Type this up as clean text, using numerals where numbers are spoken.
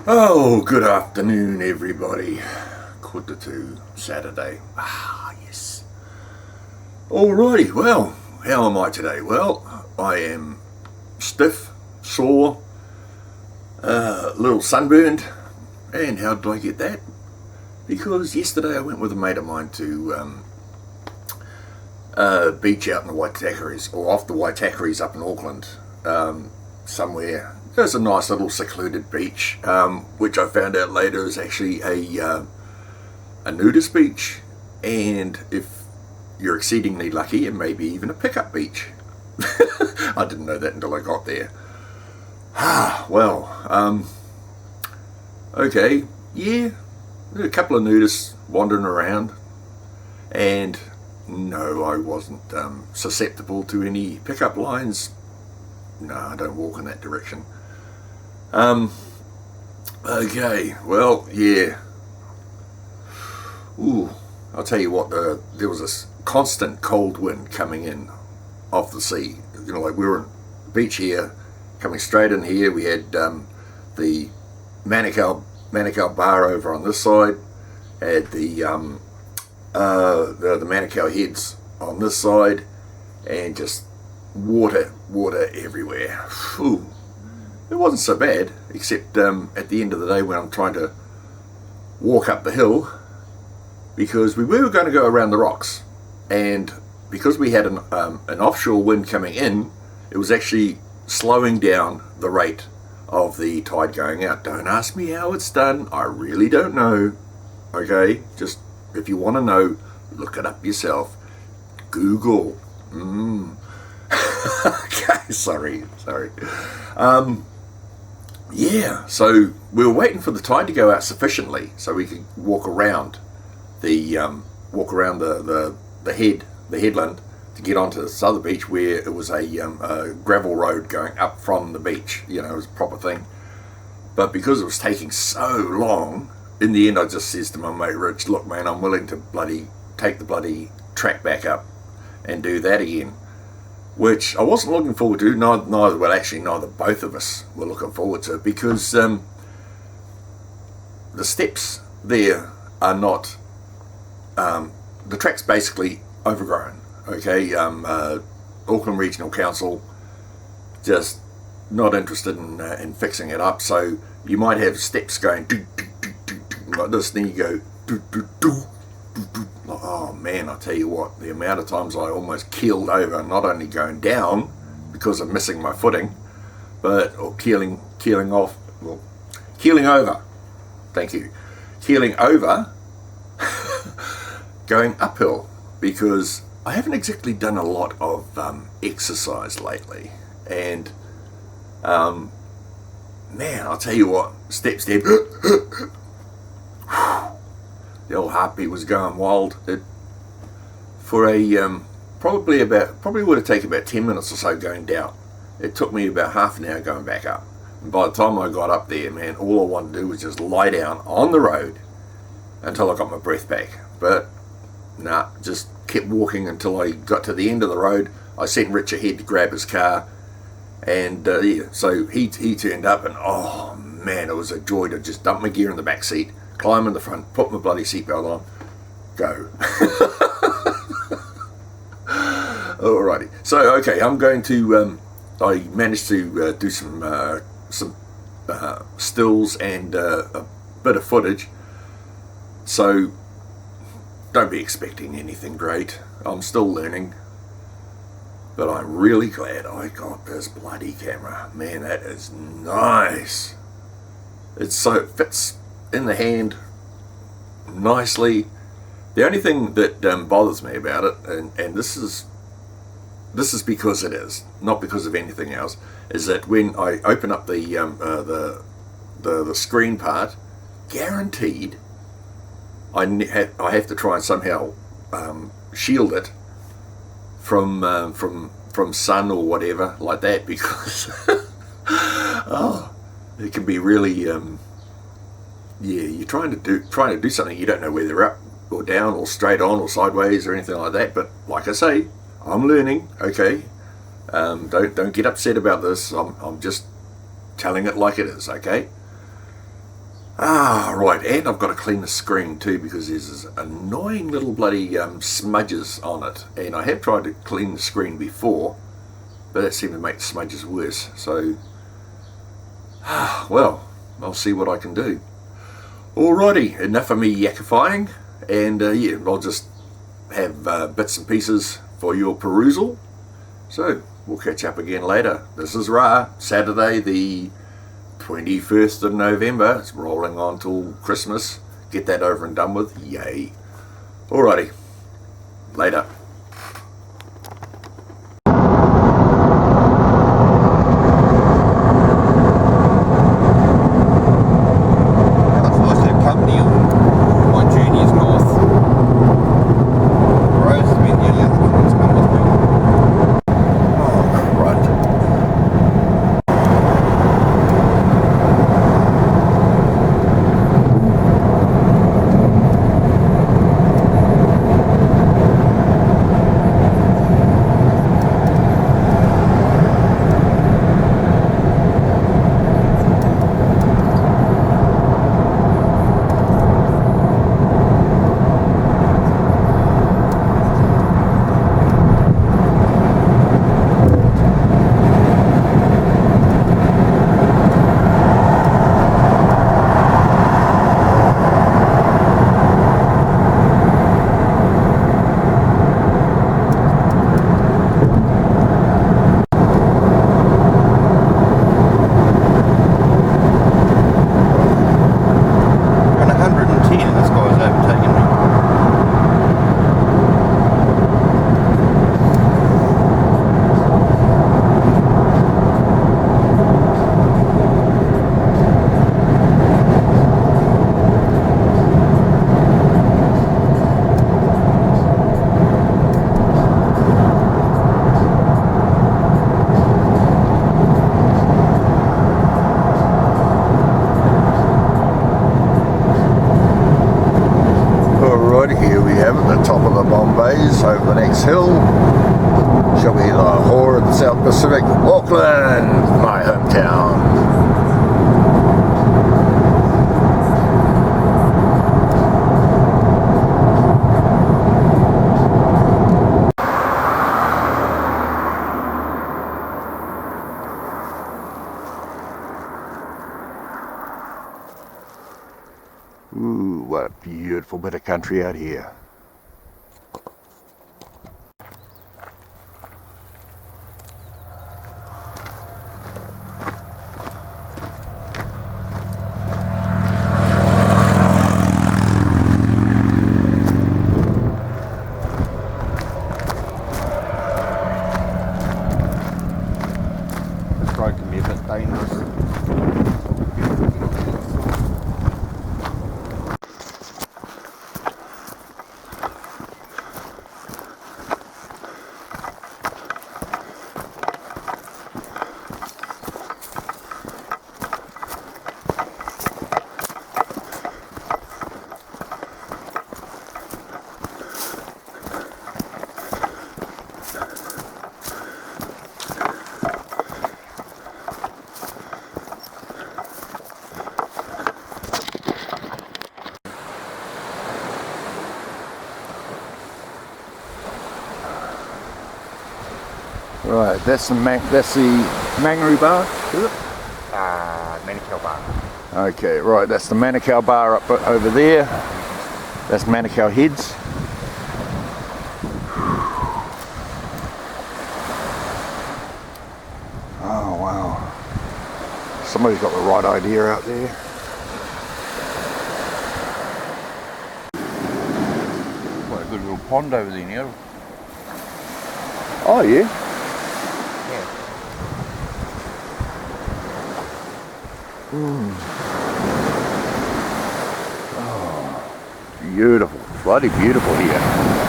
Oh, good afternoon, everybody. 1:45 Saturday. Yes. Alrighty, well, how am I today? Well, I am stiff, sore, a little sunburned. And how did I get that? Because yesterday I went with a mate of mine to a beach out in the Waitakeres, or off the Waitakeres up in Auckland, somewhere. There's a nice little secluded beach, which I found out later is actually a nudist beach, and if you're exceedingly lucky, it may be even a pickup beach. I didn't know that until I got there. Okay, yeah, there were a couple of nudists wandering around, and no, I wasn't susceptible to any pickup lines. No, I don't walk in that direction. Okay, well, yeah. Ooh, I'll tell you what, there was this constant cold wind coming in off the sea. You know, like we were on the beach here, coming straight in here. We had the Manukau bar over on this side, had the Manukau heads on this side, and just water everywhere. Ooh. It wasn't so bad, except at the end of the day when I'm trying to walk up the hill, because we were going to go around the rocks, and because we had an offshore wind coming in, it was actually slowing down the rate of the tide going out. Don't ask me how it's done, I really don't know. Okay, just if you want to know, look it up yourself. Google. Okay, sorry. Yeah, so we were waiting for the tide to go out sufficiently so we could walk around the headland to get onto this other beach where it was a gravel road going up from the beach. You know, it was a proper thing. But because it was taking so long, in the end I just says to my mate Rich, look man, I'm willing to bloody take the bloody track back up and do that again. Which I wasn't looking forward to, neither both of us were looking forward to, because the steps there are not, the track's basically overgrown, okay. Auckland Regional Council just not interested in fixing it up, so you might have steps going do, do, do, do, do, like this, then you go do, do, do. Oh man, I tell you what, the amount of times I almost keeled over, not only going down because of missing my footing, but keeling over. Thank you. Keeling over, going uphill, because I haven't exactly done a lot of exercise lately, and man, I'll tell you what, step. The old heartbeat was going wild. Probably would have taken about 10 minutes or so going down. It took me about half an hour going back up. And by the time I got up there, man, all I wanted to do was just lie down on the road until I got my breath back. But nah, just kept walking until I got to the end of the road. I sent Rich ahead to grab his car, and so he turned up, and oh man, it was a joy to just dump my gear in the back seat, climb in the front, put my bloody seatbelt on, go. Alrighty. So okay, I'm going to. I managed to do some stills and a bit of footage. So don't be expecting anything great. I'm still learning, but I'm really glad I got this bloody camera. Man, that is nice. It fits in the hand nicely. The only thing that bothers me about it, and this is because it is, not because of anything else, is that when I open up the screen part, guaranteed I have to try and somehow shield it from sun or whatever like that, because it can be really you're trying to do something, you don't know whether up or down or straight on or sideways or anything like that. But like I say, I'm learning. Okay, don't get upset about this. I'm just telling it like it is. Okay. Right, and I've got to clean the screen too because there's this annoying little bloody smudges on it. And I have tried to clean the screen before, but that seemed to make the smudges worse. So, well, I'll see what I can do. Alrighty, enough of me yakifying, and yeah, I'll just have bits and pieces for your perusal. So, we'll catch up again later. This is Ra, Saturday the 21st of November. It's rolling on till Christmas. Get that over and done with. Yay. Alrighty. Later. Over the next hill shall be the hordes South Pacific, Auckland, my hometown. Ooh, what a beautiful bit of country out here. Right, that's the Mangaroo Bar, is it? Manukau Bar. Okay, right, that's the Manukau Bar up over there. That's Manukau Heads. Oh wow, somebody's got the right idea out there. Quite a good little pond over there now. Oh yeah? Oh, beautiful, bloody beautiful here.